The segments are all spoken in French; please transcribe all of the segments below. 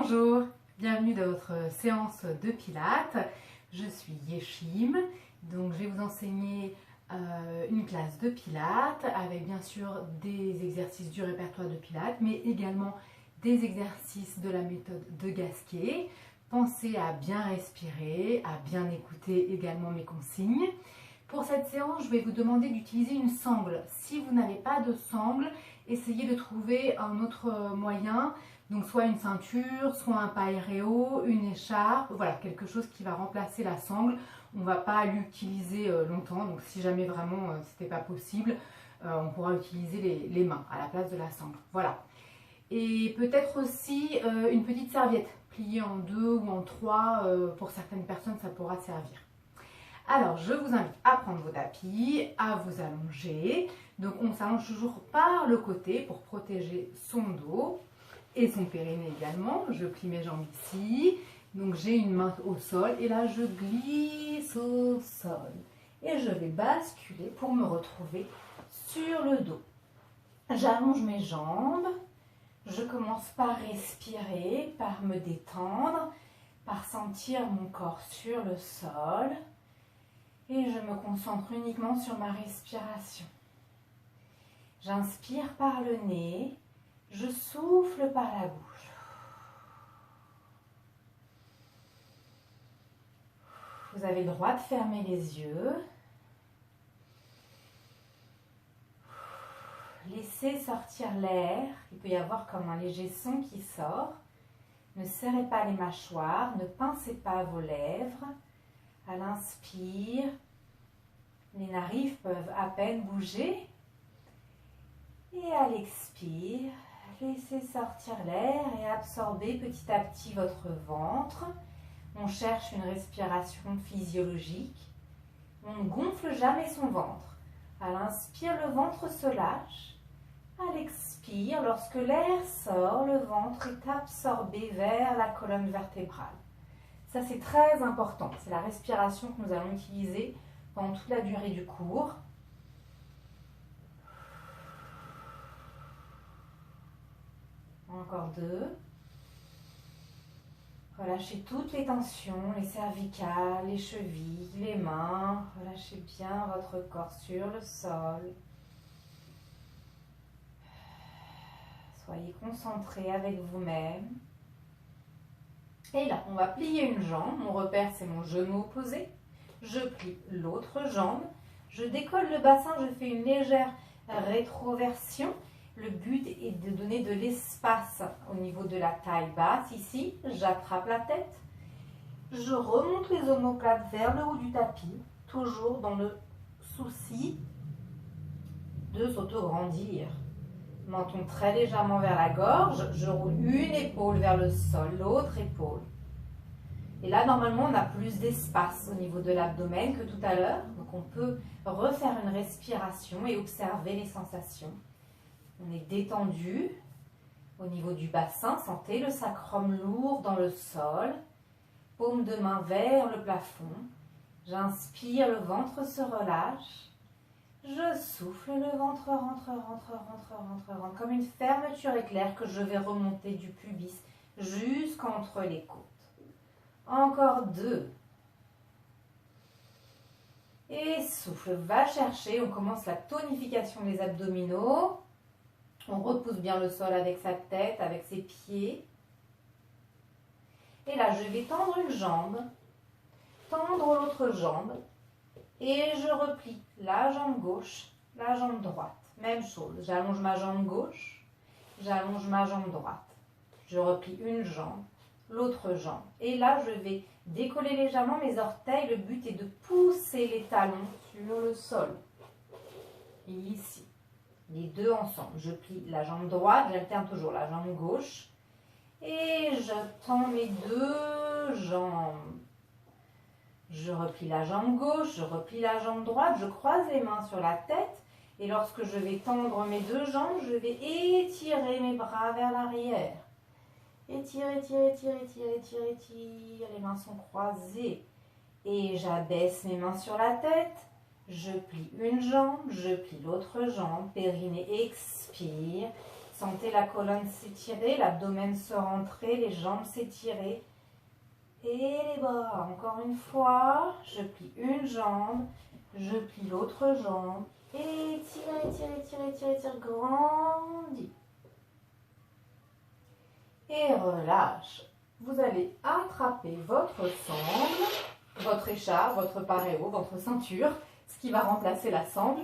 Bonjour, bienvenue dans votre séance de pilates. Je suis Yeshim, donc je vais vous enseigner une classe de pilates avec bien sûr des exercices du répertoire de pilates, mais également des exercices de la méthode de Gasquet. Pensez à bien respirer, à bien écouter également mes consignes. Pour cette séance, je vais vous demander d'utiliser une sangle. Si vous n'avez pas de sangle, essayez de trouver un autre moyen. Donc soit une ceinture, soit un pailléréo, une écharpe, voilà, quelque chose qui va remplacer la sangle. On ne va pas l'utiliser longtemps, donc si jamais vraiment ce n'était pas possible, on pourra utiliser les mains à la place de la sangle. Voilà. Et peut-être aussi une petite serviette pliée en 2 ou en 3, pour certaines personnes ça pourra servir. Alors, je vous invite à prendre vos tapis, à vous allonger. Donc, on s'allonge toujours par le côté pour protéger son dos et son périnée également. Je plie mes jambes ici. Donc, j'ai une main au sol et là, je glisse au sol. Et je vais basculer pour me retrouver sur le dos. J'allonge mes jambes. Je commence par respirer, par me détendre, par sentir mon corps sur le sol. Et je me concentre uniquement sur ma respiration. J'inspire par le nez, je souffle par la bouche. Vous avez le droit de fermer les yeux. Laissez sortir l'air. Il peut y avoir comme un léger son qui sort. Ne serrez pas les mâchoires, ne pincez pas vos lèvres. À l'inspire, les narines peuvent à peine bouger. Et à l'expire, laissez sortir l'air et absorber petit à petit votre ventre. On cherche une respiration physiologique. On ne gonfle jamais son ventre. À l'inspire, le ventre se lâche. À l'expire, lorsque l'air sort, le ventre est absorbé vers la colonne vertébrale. Ça, c'est très important. C'est la respiration que nous allons utiliser pendant toute la durée du cours. Encore 2. Relâchez toutes les tensions, les cervicales, les chevilles, les mains. Relâchez bien votre corps sur le sol. Soyez concentrés avec vous-même. Et là, on va plier une jambe. Mon repère, c'est mon genou opposé. Je plie l'autre jambe. Je décolle le bassin, je fais une légère rétroversion. Le but est de donner de l'espace au niveau de la taille basse. Ici, j'attrape la tête. Je remonte les omoplates vers le haut du tapis, toujours dans le souci de s'auto-grandir. Menton très légèrement vers la gorge. Je roule une épaule vers le sol, l'autre épaule. Et là, normalement, on a plus d'espace au niveau de l'abdomen que tout à l'heure. Donc, on peut refaire une respiration et observer les sensations. On est détendu au niveau du bassin. Sentez le sacrum lourd dans le sol. Paume de main vers le plafond. J'inspire, le ventre se relâche. Je souffle, le ventre rentre, comme une fermeture éclair que je vais remonter du pubis jusqu'entre les côtes. Encore 2. Et souffle, va chercher, on commence la tonification des abdominaux. On repousse bien le sol avec sa tête, avec ses pieds. Et là, je vais tendre une jambe, tendre l'autre jambe. Et je replie la jambe gauche, la jambe droite. Même chose, j'allonge ma jambe gauche, j'allonge ma jambe droite. Je replie une jambe, l'autre jambe. Et là, je vais décoller légèrement mes orteils. Le but est de pousser les talons sur le sol. Et ici, les deux ensemble. Je plie la jambe droite, j'alterne toujours la jambe gauche. Et je tends mes deux jambes. Je replie la jambe gauche, je replie la jambe droite, je croise les mains sur la tête. Et lorsque je vais tendre mes deux jambes, je vais étirer mes bras vers l'arrière. Étire, étire, étire, étire, étire, étire. Les mains sont croisées. Et j'abaisse mes mains sur la tête. Je plie une jambe, je plie l'autre jambe. Périnée, expire. Sentez la colonne s'étirer, l'abdomen se rentrer, les jambes s'étirer. Et les bras, encore une fois, je plie une jambe, je plie l'autre jambe. Et tire, grandis. Et relâche. Vous allez attraper votre sangle, votre écharpe, votre paréo, votre ceinture, ce qui va remplacer la sangle.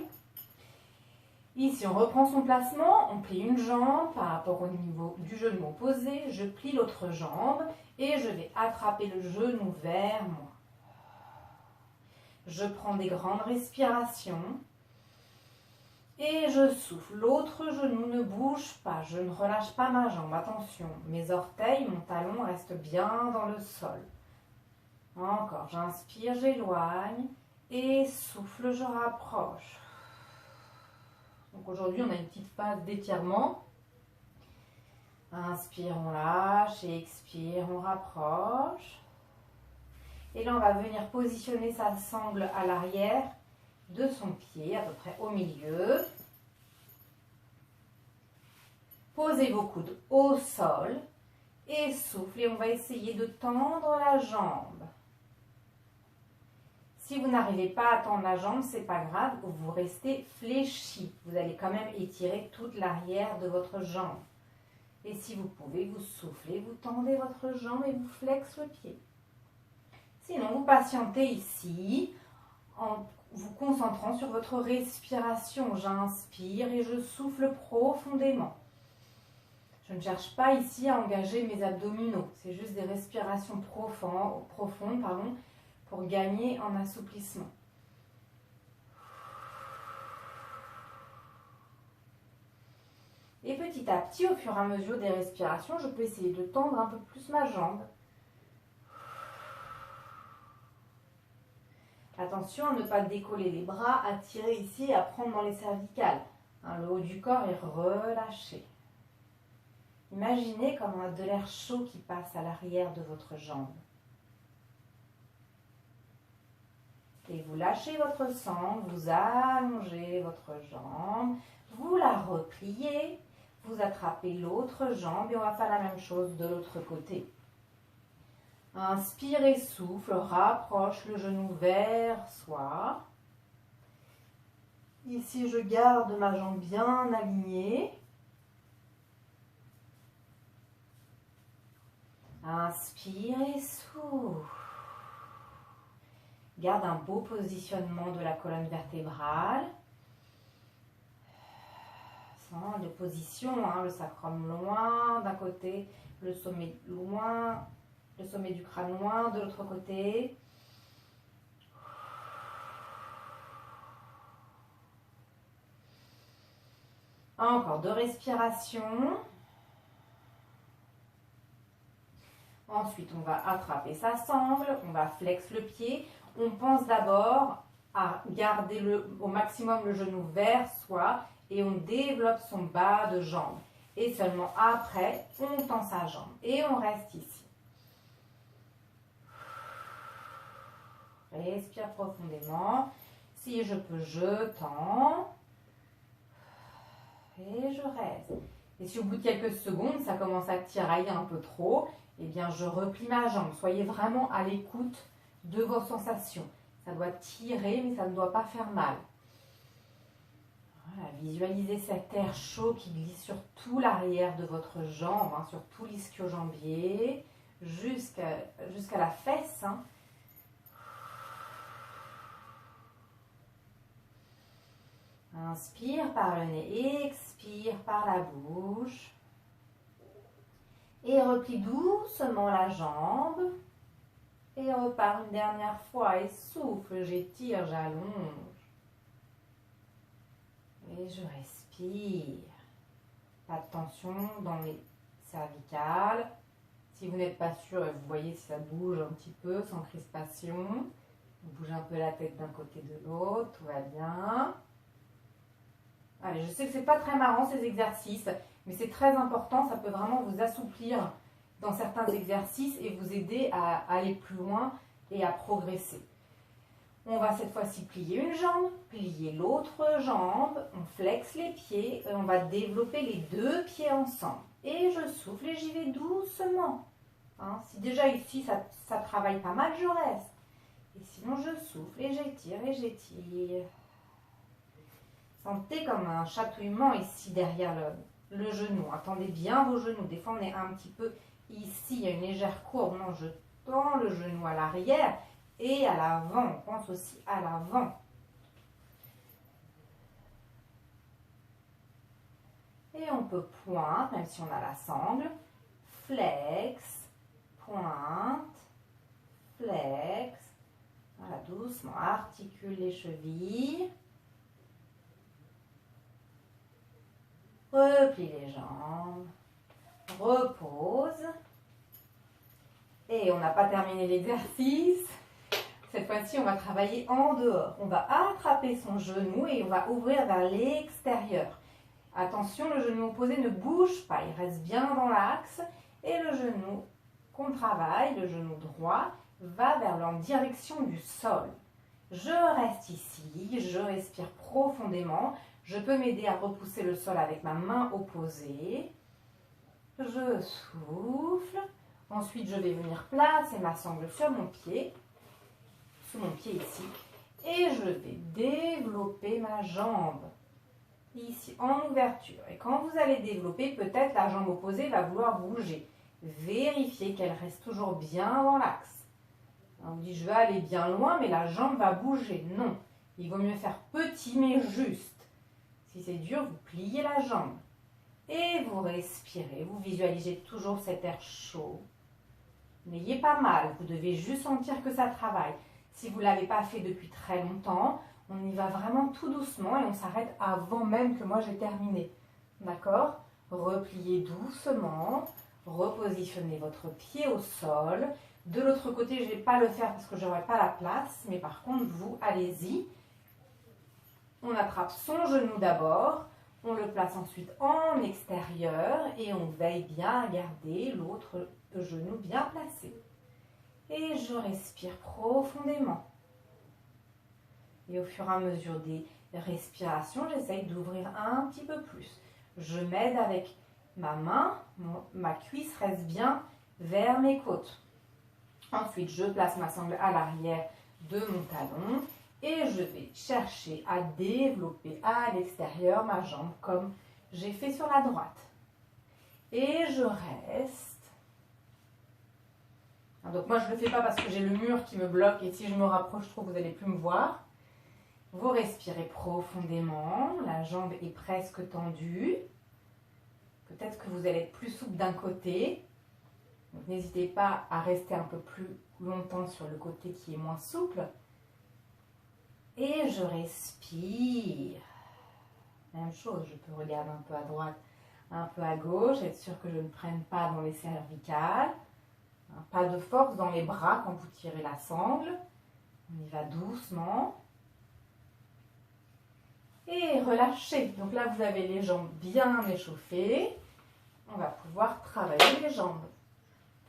Ici, on reprend son placement, on plie une jambe par rapport au niveau du genou opposé, je plie l'autre jambe et je vais attraper le genou vers moi. Je prends des grandes respirations et je souffle. L'autre genou ne bouge pas, je ne relâche pas ma jambe, attention, mes orteils, mon talon restent bien dans le sol. Encore, j'inspire, j'éloigne et souffle, je rapproche. Donc aujourd'hui, on a une petite phase d'étirement. Inspire, on lâche et expire, on rapproche. Et là, on va venir positionner sa sangle à l'arrière de son pied, à peu près au milieu. Posez vos coudes au sol et souffle. Et on va essayer de tendre la jambe. Si vous n'arrivez pas à tendre la jambe, ce n'est pas grave, vous restez fléchi. Vous allez quand même étirer toute l'arrière de votre jambe. Et si vous pouvez, vous soufflez, vous tendez votre jambe et vous flexez le pied. Sinon, vous patientez ici en vous concentrant sur votre respiration. J'inspire et je souffle profondément. Je ne cherche pas ici à engager mes abdominaux. C'est juste des respirations profondes, pour gagner en assouplissement. Et petit à petit, au fur et à mesure des respirations, je peux essayer de tendre un peu plus ma jambe. Attention à ne pas décoller les bras, à tirer ici et à prendre dans les cervicales. Le haut du corps est relâché. Imaginez comme on a de l'air chaud qui passe à l'arrière de votre jambe. Et vous lâchez votre sangle, vous allongez votre jambe, vous la repliez, vous attrapez l'autre jambe et on va faire la même chose de l'autre côté. Inspirez, souffle, rapproche le genou vers soi. Ici, je garde ma jambe bien alignée. Inspire et souffle. Garde un beau positionnement de la colonne vertébrale. Sans de position, le sacrum loin d'un côté, le sommet loin, le sommet du crâne loin de l'autre côté. Encore 2 respirations. Ensuite, on va attraper sa sangle, on va flex le pied. On pense d'abord à garder au maximum le genou vers soi et on développe son bas de jambe. Et seulement après, on tend sa jambe et on reste ici. Respire profondément. Si je peux, je tends. Et je reste. Et si au bout de quelques secondes, ça commence à tirailler un peu trop, eh bien je replie ma jambe. Soyez vraiment à l'écoute de vos sensations. Ça doit tirer, mais ça ne doit pas faire mal. Voilà, visualisez cet air chaud qui glisse sur tout l'arrière de votre jambe, sur tout l'ischio-jambier, jusqu'à la fesse. Inspire par le nez, expire par la bouche. Et replie doucement la jambe. Et repars une dernière fois et souffle, j'étire, j'allonge. Et je respire. Pas de tension dans les cervicales. Si vous n'êtes pas sûr, vous voyez si ça bouge un petit peu, sans crispation. Vous bougez un peu la tête d'un côté de l'autre, tout va bien. Allez, je sais que c'est pas très marrant ces exercices, mais c'est très important, ça peut vraiment vous assouplir dans certains exercices et vous aider à aller plus loin et à progresser. On va cette fois-ci plier une jambe, plier l'autre jambe, on flexe les pieds et on va développer les deux pieds ensemble. Et je souffle et j'y vais doucement. Hein, si déjà ici ça travaille pas mal, je reste. Et sinon je souffle et j'étire et j'étire. Sentez comme un chatouillement ici derrière le genou. Attendez bien vos genoux. Des fois on est un petit peu ici, il y a une légère courbe. Non, je tends le genou à l'arrière. Et à l'avant, on pense aussi à l'avant. Et on peut pointe, même si on a la sangle. Flex, pointe, flex. Voilà, doucement, articule les chevilles. Replie les jambes. Repose. Et on n'a pas terminé l'exercice. Cette fois-ci, on va travailler en dehors. On va attraper son genou et on va ouvrir vers l'extérieur. Attention, le genou opposé ne bouge pas. Il reste bien dans l'axe. Et le genou qu'on travaille, le genou droit, va en direction du sol. Je reste ici, je respire profondément. Je peux m'aider à repousser le sol avec ma main opposée. Je souffle. Ensuite, je vais venir placer ma sangle sur mon pied. Sous mon pied ici, et je vais développer ma jambe ici en ouverture. Et quand vous allez développer, peut-être la jambe opposée va vouloir bouger. Vérifiez qu'elle reste toujours bien dans l'axe. On dit je vais aller bien loin, mais la jambe va bouger. Non, il vaut mieux faire petit mais juste. Si c'est dur, vous pliez la jambe et vous respirez. Vous visualisez toujours cet air chaud. N'ayez pas mal, vous devez juste sentir que ça travaille. Si vous ne l'avez pas fait depuis très longtemps, on y va vraiment tout doucement et on s'arrête avant même que moi j'ai terminé. D'accord? Repliez doucement, repositionnez votre pied au sol. De l'autre côté, je ne vais pas le faire parce que je n'aurai pas la place, mais par contre, vous, allez-y. On attrape son genou d'abord, on le place ensuite en extérieur et on veille bien à garder l'autre genou bien placé. Et je respire profondément. Et au fur et à mesure des respirations, j'essaye d'ouvrir un petit peu plus. Je m'aide avec ma main, ma cuisse reste bien vers mes côtes. Ensuite, je place ma sangle à l'arrière de mon talon et je vais chercher à développer à l'extérieur ma jambe comme j'ai fait sur la droite. Et je reste. Donc moi je ne le fais pas parce que j'ai le mur qui me bloque et si je me rapproche trop, vous n'allez plus me voir. Vous respirez profondément, la jambe est presque tendue. Peut-être que vous allez être plus souple d'un côté. Donc n'hésitez pas à rester un peu plus longtemps sur le côté qui est moins souple. Et je respire. Même chose, je peux regarder un peu à droite, un peu à gauche, être sûr que je ne prenne pas dans les cervicales. Pas de force dans les bras quand vous tirez la sangle. On y va doucement. Et relâchez. Donc là, vous avez les jambes bien échauffées. On va pouvoir travailler les jambes.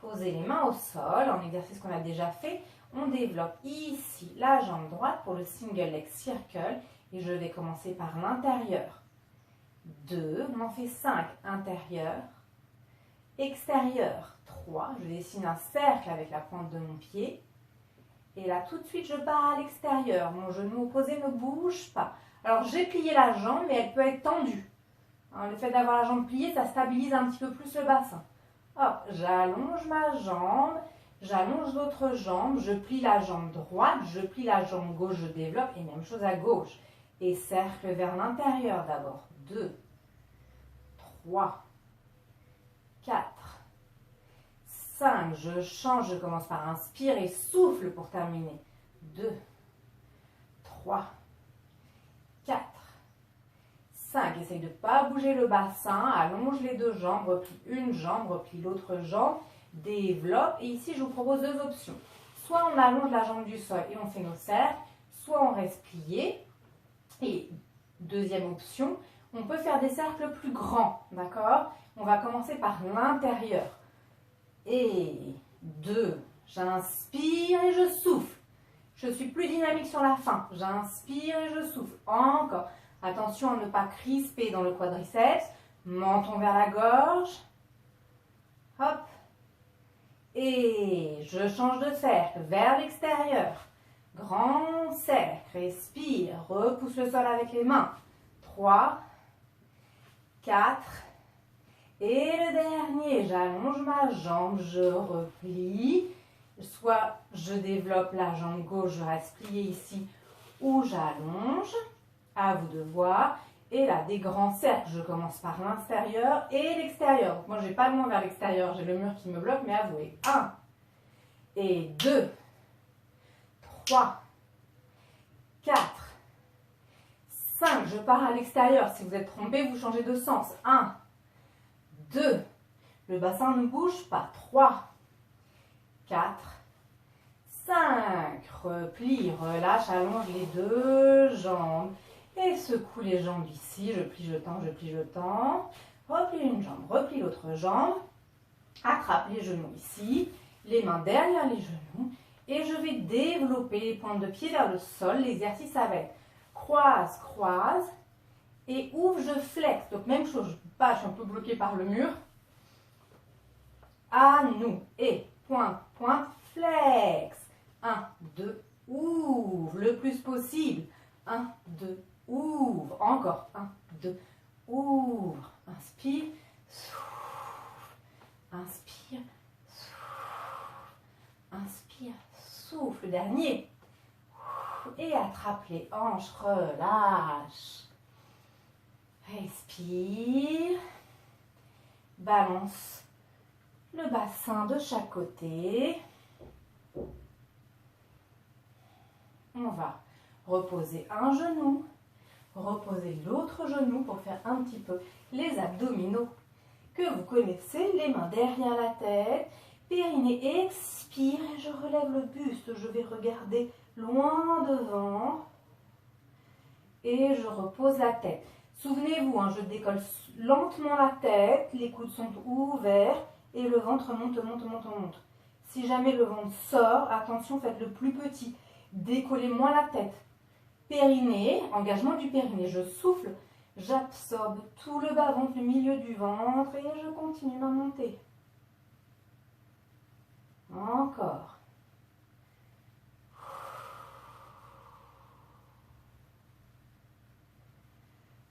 Posez les mains au sol, en exercice qu'on a déjà fait. On développe ici la jambe droite pour le single leg circle. Et je vais commencer par l'intérieur. 2, on en fait 5. Intérieur. Extérieur. 3, je dessine un cercle avec la pointe de mon pied. Et là, tout de suite, je pars à l'extérieur. Mon genou opposé ne bouge pas. Alors, j'ai plié la jambe, mais elle peut être tendue. Hein, le fait d'avoir la jambe pliée, ça stabilise un petit peu plus le bassin. Hop, j'allonge ma jambe, j'allonge l'autre jambe, je plie la jambe droite, je plie la jambe gauche, je développe. Et même chose à gauche. Et cercle vers l'intérieur d'abord. 2, 3, 4, 5, je change, je commence par inspire et souffle pour terminer. 2, 3, 4, 5. Essaye de ne pas bouger le bassin, allonge les deux jambes, replie une jambe, replie l'autre jambe, développe. Et ici, je vous propose deux options. Soit on allonge la jambe du sol et on fait nos cercles, soit on reste plié. Et deuxième option, on peut faire des cercles plus grands, d'accord? On va commencer par l'intérieur. Et 2, j'inspire et je souffle. Je suis plus dynamique sur la fin. J'inspire et je souffle. Encore. Attention à ne pas crisper dans le quadriceps. Menton vers la gorge. Hop. Et je change de cercle vers l'extérieur. Grand cercle. Respire. Repousse le sol avec les mains. 3, 4. Et le dernier, j'allonge ma jambe, je replie. Soit je développe la jambe gauche, je reste pliée ici, ou j'allonge. À vous de voir. Et là, des grands cercles, je commence par l'intérieur et l'extérieur. Donc moi, je n'ai pas le moins vers l'extérieur, j'ai le mur qui me bloque, mais avouez. 1 et 2, 3, 4, 5. Je pars à l'extérieur. Si vous êtes trompé, vous changez de sens. 1, 2, le bassin ne bouge pas. 3, 4, 5. Replie, relâche, allonge les deux jambes. Et secoue les jambes ici. Je plie, je tends, je plie, je tends. Replie une jambe, replie l'autre jambe. Attrape les genoux ici. Les mains derrière les genoux. Et je vais développer les pointes de pied vers le sol. L'exercice ça va être croise, croise. Et ouvre, je flexe. Donc même chose, je pas, je suis un peu bloquée par le mur. À nous. Et pointe, pointe, flex. 1, 2, ouvre le plus possible. 1, 2, ouvre. Encore. 1, 2, ouvre. Inspire, souffle. Inspire, souffle. Inspire, souffle. Dernier. Et attrape les hanches, relâche. Respire. Balance le bassin de chaque côté. On va reposer un genou, reposer l'autre genou pour faire un petit peu les abdominaux que vous connaissez. Les mains derrière la tête, périnée, expire et je relève le buste. Je vais regarder loin devant et je repose la tête. Souvenez-vous, je décolle lentement la tête, les coudes sont ouverts et le ventre monte, monte, monte, monte. Si jamais le ventre sort, attention, faites-le plus petit. Décollez moins la tête. Périnée, engagement du périnée. Je souffle, j'absorbe tout le bas-ventre, le milieu du ventre et je continue ma montée. Encore.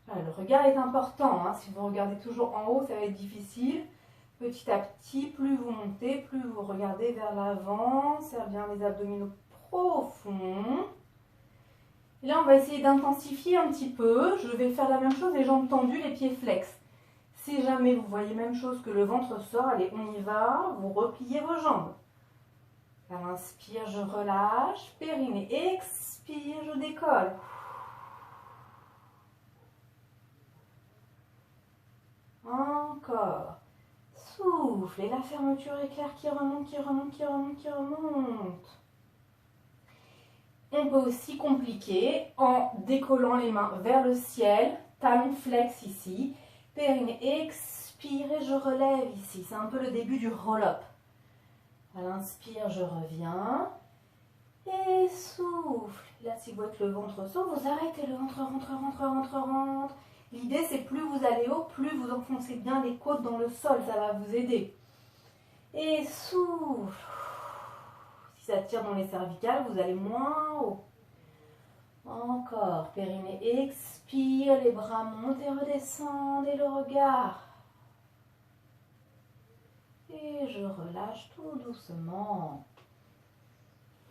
Voilà, le regard est important. Si vous regardez toujours en haut, ça va être difficile. Petit à petit, plus vous montez, plus vous regardez vers l'avant. Serre bien les abdominaux profonds. Et là, on va essayer d'intensifier un petit peu. Je vais faire la même chose, les jambes tendues, les pieds flex. Si jamais vous voyez même chose que le ventre sort, allez, on y va. Vous repliez vos jambes. Alors, inspire, je relâche. Périnée, expire, je décolle. Encore. Souffle. Et la fermeture éclair qui remonte, qui remonte, qui remonte, qui remonte. On peut aussi compliquer en décollant les mains vers le ciel. Talon flex ici. Périnée, expire et je relève ici. C'est un peu le début du roll-up. À l'inspire, je reviens. Et souffle. Là, si vous voyez que le ventre sort, vous arrêtez. Le ventre rentre, rentre, rentre, rentre. L'idée, c'est plus vous allez haut, plus vous enfoncez bien les côtes dans le sol. Ça va vous aider. Et souffle. Si ça tire dans les cervicales, vous allez moins haut. Encore. Périnée, expire. Les bras montent et redescendent. Et le regard. Et je relâche tout doucement.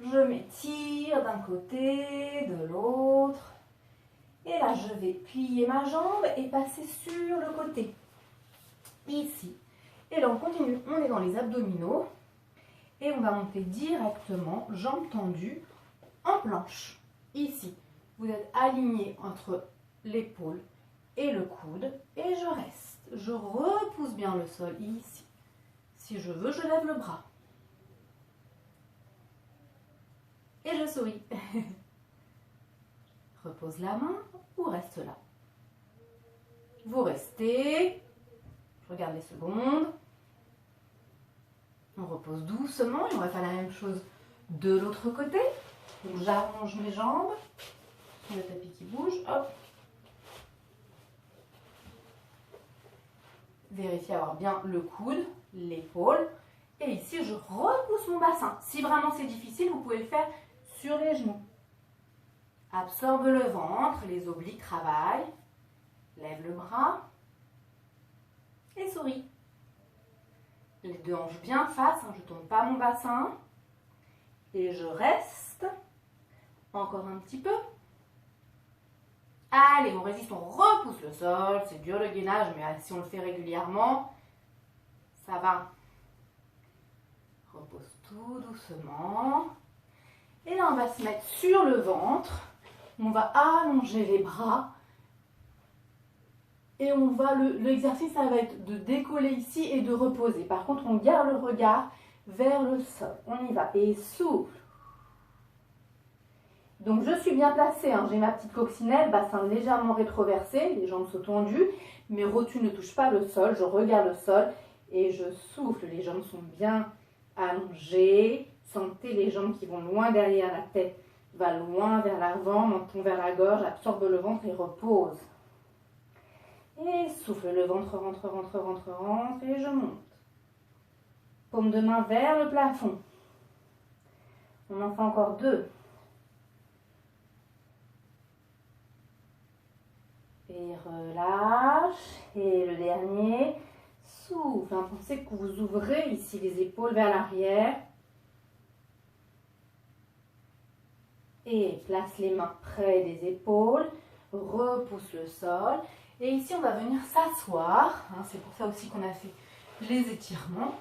Je m'étire d'un côté, de l'autre. Et là, je vais plier ma jambe et passer sur le côté. Ici. Et là, on continue. On est dans les abdominaux. Et on va monter directement, jambes tendues, en planche. Ici. Vous êtes aligné entre l'épaule et le coude. Et je reste. Je repousse bien le sol ici. Si je veux, je lève le bras. Et je souris. Repose la main ou reste là. Vous restez. Je regarde les secondes. On repose doucement et on va faire la même chose de l'autre côté. Donc j'allonge mes jambes, le tapis qui bouge, hop. Vérifiez avoir bien le coude, l'épaule. Et ici, je repousse mon bassin. Si vraiment c'est difficile, vous pouvez le faire sur les genoux. Absorbe le ventre, les obliques travaillent. Lève le bras et souris. Les deux hanches bien face, je ne tourne pas mon bassin. Et je reste. Encore un petit peu. Allez, on résiste, on repousse le sol. C'est dur le gainage, mais si on le fait régulièrement, ça va. Repose tout doucement. Et là, on va se mettre sur le ventre. On va allonger les bras. Et on va l'exercice, ça va être de décoller ici et de reposer. Par contre, on garde le regard vers le sol. On y va. Et souffle. Donc, je suis bien placée. Hein. J'ai ma petite coccinelle, bassin légèrement rétroversé. Les jambes sont tendues. Mes rotules ne touchent pas le sol. Je regarde le sol et je souffle. Les jambes sont bien allongées. Sentez les jambes qui vont loin derrière la tête. Va loin vers l'avant, menton vers la gorge. Absorbe le ventre et repose. Et souffle, le ventre rentre, rentre, rentre, rentre. Et je monte. Paume de main vers le plafond. On en fait encore 2. Et relâche. Et le dernier. Souffle. Pensez que vous ouvrez ici les épaules vers l'arrière. Et place les mains près des épaules. Repousse le sol. Et ici, on va venir s'asseoir. C'est pour ça aussi qu'on a fait les étirements.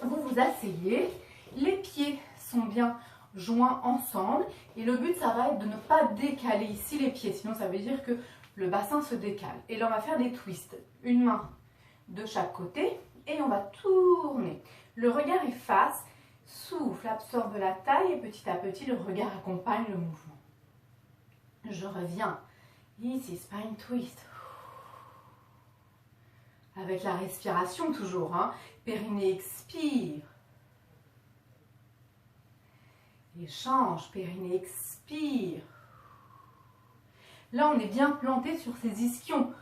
Vous vous asseyez. Les pieds sont bien joints ensemble. Et le but, ça va être de ne pas décaler ici les pieds. Sinon, ça veut dire que le bassin se décale. Et là, on va faire des twists. Une main de chaque côté. Et on va tourner. Le regard efface. Souffle, absorbe la taille. Et petit à petit, le regard accompagne le mouvement. Je reviens. Ici, spine twist. Avec la respiration toujours. Périnée expire. Échange, périnée expire. Là, on est bien planté sur ces ischions.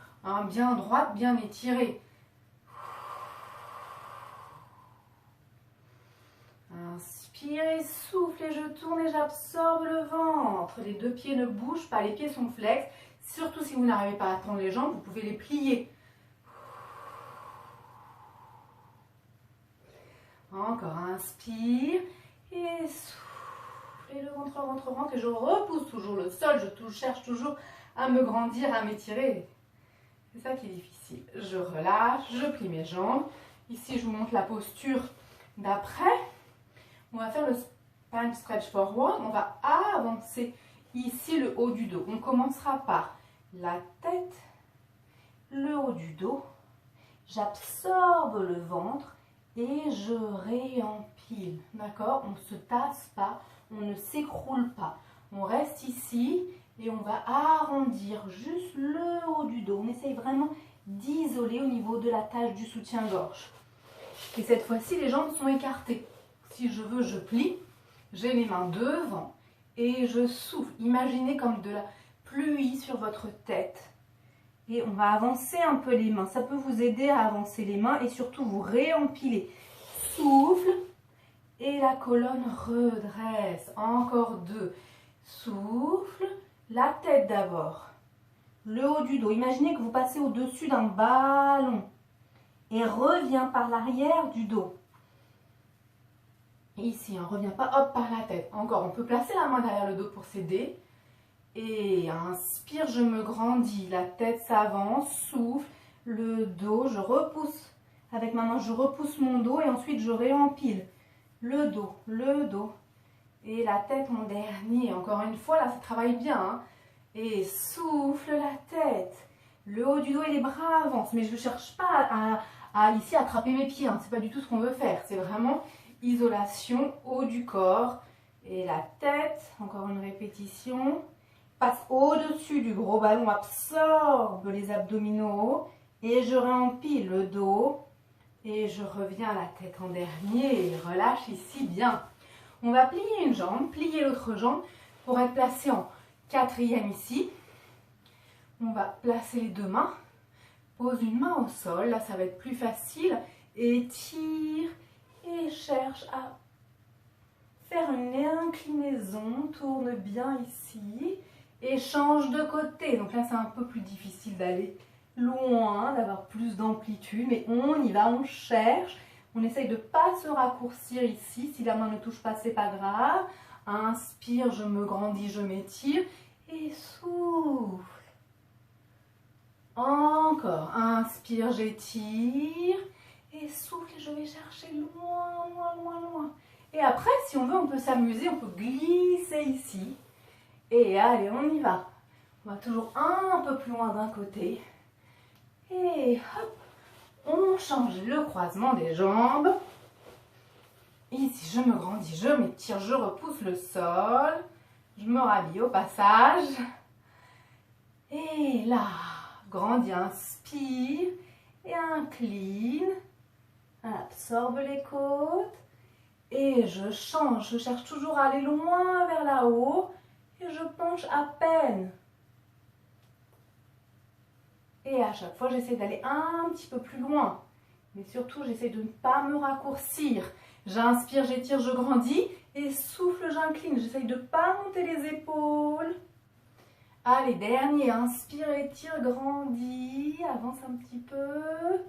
Bien droite, bien étirée. Inspire et souffle et je tourne et j'absorbe le ventre. Les deux pieds ne bougent pas, les pieds sont flex. Surtout si vous n'arrivez pas à tendre les jambes, vous pouvez les plier. Encore, inspire et souffle. Et le ventre rentre, rentre et je repousse toujours le sol. Je cherche toujours à me grandir, à m'étirer. C'est ça qui est difficile. Je relâche, je plie mes jambes. Ici, je vous montre la posture d'après. On va faire le spine stretch forward. On va avancer ici le haut du dos. On commencera par la tête, le haut du dos. J'absorbe le ventre. Et je réempile, d'accord? On ne se tasse pas, on ne s'écroule pas. On reste ici et on va arrondir juste le haut du dos. On essaye vraiment d'isoler au niveau de la tâche du soutien-gorge. Et cette fois-ci, les jambes sont écartées. Si je veux, je plie. J'ai mes mains devant et je souffle. Imaginez comme de la pluie sur votre tête. Et on va avancer un peu les mains. Ça peut vous aider à avancer les mains et surtout vous réempiler. Souffle. Et la colonne redresse. Encore 2. Souffle. La tête d'abord. Le haut du dos. Imaginez que vous passez au-dessus d'un ballon. Et revient par l'arrière du dos. Ici, on ne revient pas hop par la tête. Encore, on peut placer la main derrière le dos pour s'aider. Et inspire, je me grandis, la tête s'avance, souffle, le dos, je repousse. Avec ma main, je repousse mon dos et ensuite je réempile. Le dos. Et la tête en dernier. Encore une fois, là, ça travaille bien. Et souffle la tête. Le haut du dos et les bras avancent. Mais je ne cherche pas à ici attraper mes pieds. Ce n'est pas du tout ce qu'on veut faire. C'est vraiment isolation, haut du corps. Et la tête, encore une répétition. Passe au-dessus du gros ballon, absorbe les abdominaux et je réempile le dos et je reviens à la tête en dernier et relâche ici bien. On va plier une jambe, plier l'autre jambe pour être placé en quatrième ici. On va placer les deux mains. Pose une main au sol, là ça va être plus facile. Étire et cherche à faire une inclinaison. Tourne bien ici et change de côté. Donc là c'est un peu plus difficile d'aller loin, d'avoir plus d'amplitude, mais on y va, on cherche. On essaye de ne pas se raccourcir ici. Si la main ne touche pas, c'est pas grave. Inspire, je me grandis, je m'étire. Et souffle. Encore. Inspire, j'étire. Et souffle, et je vais chercher loin, loin, loin, loin. Et après, si on veut, on peut s'amuser, on peut glisser ici. Et allez, on y va. On va toujours un peu plus loin d'un côté. Et hop, on change le croisement des jambes. Ici, je me grandis, je m'étire, je repousse le sol. Je me rhabille au passage. Et là, grandis, inspire et incline. Absorbe les côtes. Et je change, je cherche toujours à aller loin vers là-haut. Et je penche à peine. Et à chaque fois, j'essaie d'aller un petit peu plus loin. Mais surtout, j'essaie de ne pas me raccourcir. J'inspire, j'étire, je grandis. Et souffle, j'incline. J'essaie de ne pas monter les épaules. Allez, dernier. Inspire, étire, grandis. Avance un petit peu.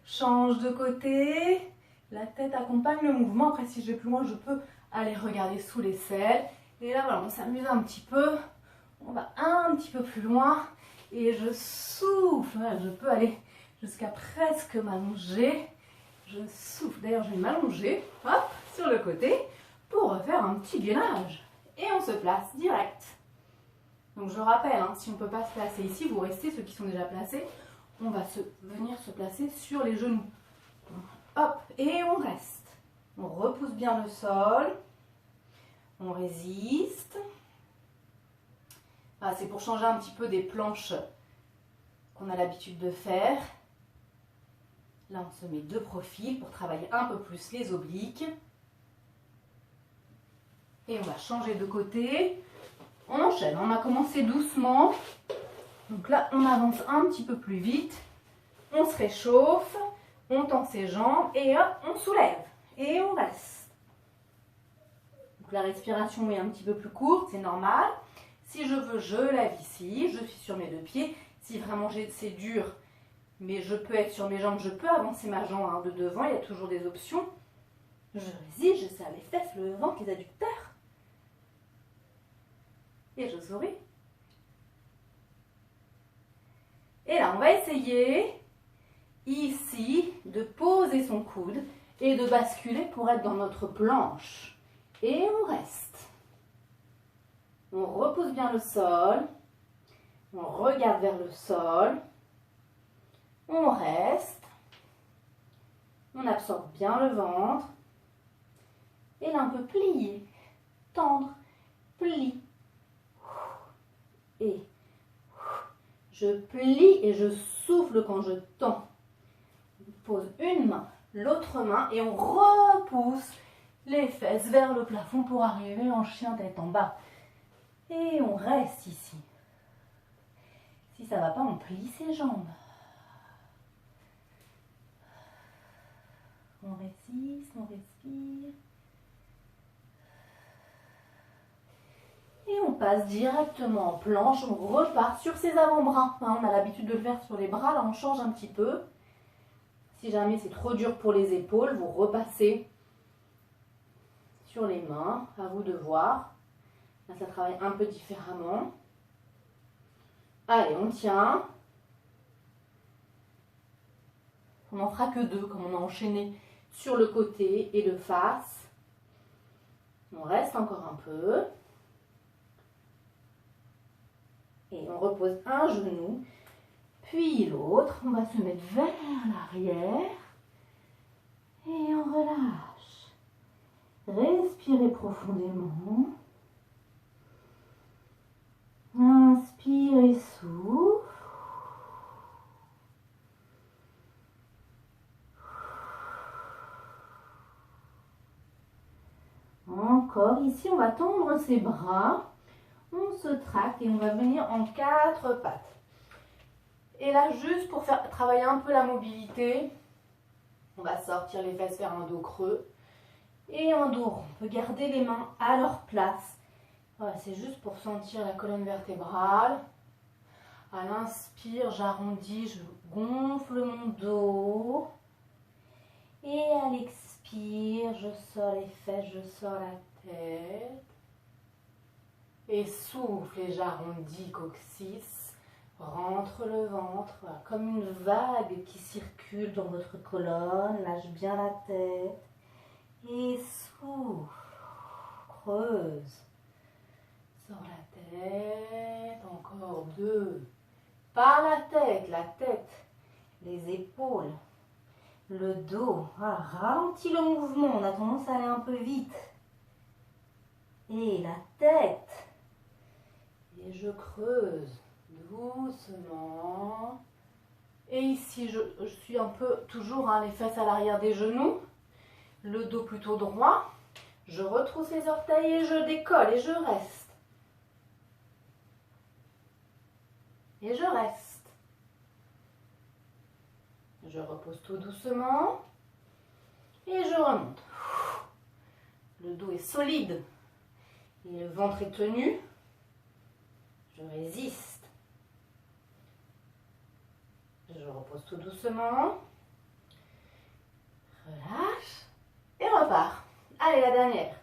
Change de côté. La tête accompagne le mouvement. Après, si je vais plus loin, je peux aller regarder sous les selles. Et là, voilà, on s'amuse un petit peu. On va un petit peu plus loin. Et je souffle. Voilà, je peux aller jusqu'à presque m'allonger. Je souffle. D'ailleurs, je vais m'allonger, hop, sur le côté pour refaire un petit gainage. Et on se place direct. Donc, je rappelle, hein, si on ne peut pas se placer ici, vous restez, ceux qui sont déjà placés. On va venir se placer sur les genoux. Hop, et on reste. On repousse bien le sol. On résiste. Ah, c'est pour changer un petit peu des planches qu'on a l'habitude de faire. Là, on se met de profil pour travailler un peu plus les obliques. Et on va changer de côté. On enchaîne. On a commencé doucement. Donc là, on avance un petit peu plus vite. On se réchauffe. On tend ses jambes. Et hop, on soulève. Et on reste. Donc la respiration est un petit peu plus courte, c'est normal. Si je veux, je lève ici, je suis sur mes deux pieds. Si vraiment c'est dur, mais je peux être sur mes jambes, je peux avancer ma jambe hein, de devant, il y a toujours des options. Je résiste, je serre les fesses, le ventre, les adducteurs. Et je souris. Et là, on va essayer, ici, de poser son coude et de basculer pour être dans notre planche. Et on reste. On repousse bien le sol. On regarde vers le sol. On reste. On absorbe bien le ventre. Et là, on peut plier, tendre, plie. Et je plie et je souffle quand je tends. On pose une main, l'autre main et on repousse les fesses vers le plafond pour arriver en chien tête en bas. Et on reste ici. Si ça ne va pas, on plie ses jambes. On résiste, on respire. Et on passe directement en planche. On repart sur ses avant-bras. On a l'habitude de le faire sur les bras. Là, on change un petit peu. Si jamais c'est trop dur pour les épaules, vous repassez sur les mains. À vous de voir. Là, ça travaille un peu différemment. Allez, on tient. On n'en fera que deux, comme on a enchaîné sur le côté et de face. On reste encore un peu. Et on repose un genou, puis l'autre. On va se mettre vers l'arrière. Et on relâche. Respirez profondément. Inspire et souffle. Encore. encore. Ici, on va tendre ses bras. On se tracte et on va venir en 4 pattes. Et là, juste pour faire travailler un peu la mobilité, on va sortir les fesses vers un dos creux et un dos rond. On peut garder les mains à leur place. Voilà, c'est juste pour sentir la colonne vertébrale. À l'inspire, j'arrondis, je gonfle mon dos. Et à l'expire, je sors les fesses, je sors la tête. Et souffle et j'arrondis coccyx. Rentre le ventre, voilà, comme une vague qui circule dans votre colonne. Lâche bien la tête. Et souffle. Creuse. Sors la tête. Encore 2. Par la tête, les épaules, le dos. Voilà, ralentis le mouvement, on a tendance à aller un peu vite. Et la tête. Et je creuse doucement. Et ici, je suis un peu toujours les fesses à l'arrière des genoux. Le dos plutôt droit. Je retrousse les orteils et je décolle et je reste. Et je reste. Je repose tout doucement. Et je remonte. Le dos est solide. Et le ventre est tenu. Je résiste. Je repose tout doucement. Relâche. Et repars. Allez, la dernière.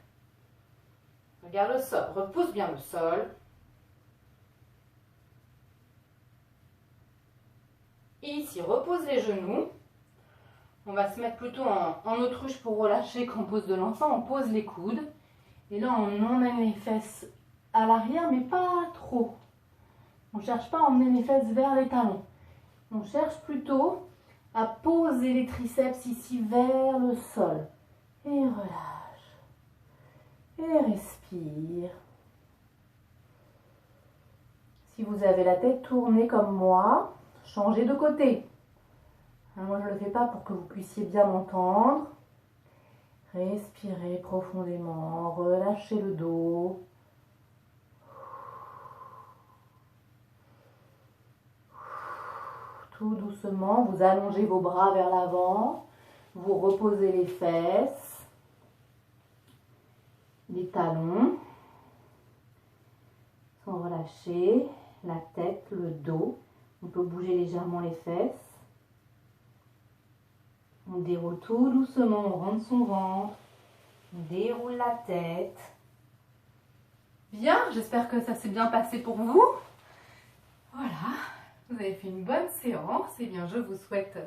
Regarde le sol. Repousse bien le sol. Ici, repose les genoux. On va se mettre plutôt en autruche pour relâcher qu'en pose de l'enfant. On pose les coudes. Et là, on emmène les fesses à l'arrière, mais pas trop. On ne cherche pas à emmener les fesses vers les talons. On cherche plutôt à poser les triceps ici vers le sol. Et relâche. Et respire. Si vous avez la tête tournée comme moi, changez de côté. Moi, je ne le fais pas pour que vous puissiez bien m'entendre. Respirez profondément, relâchez le dos. Tout doucement, vous allongez vos bras vers l'avant, vous reposez les fesses, les talons, sans relâcher, la tête, le dos. On peut bouger légèrement les fesses. On déroule tout doucement, on rentre son ventre, on déroule la tête. Bien, j'espère que ça s'est bien passé pour vous. Voilà, vous avez fait une bonne séance. Et bien, je vous souhaite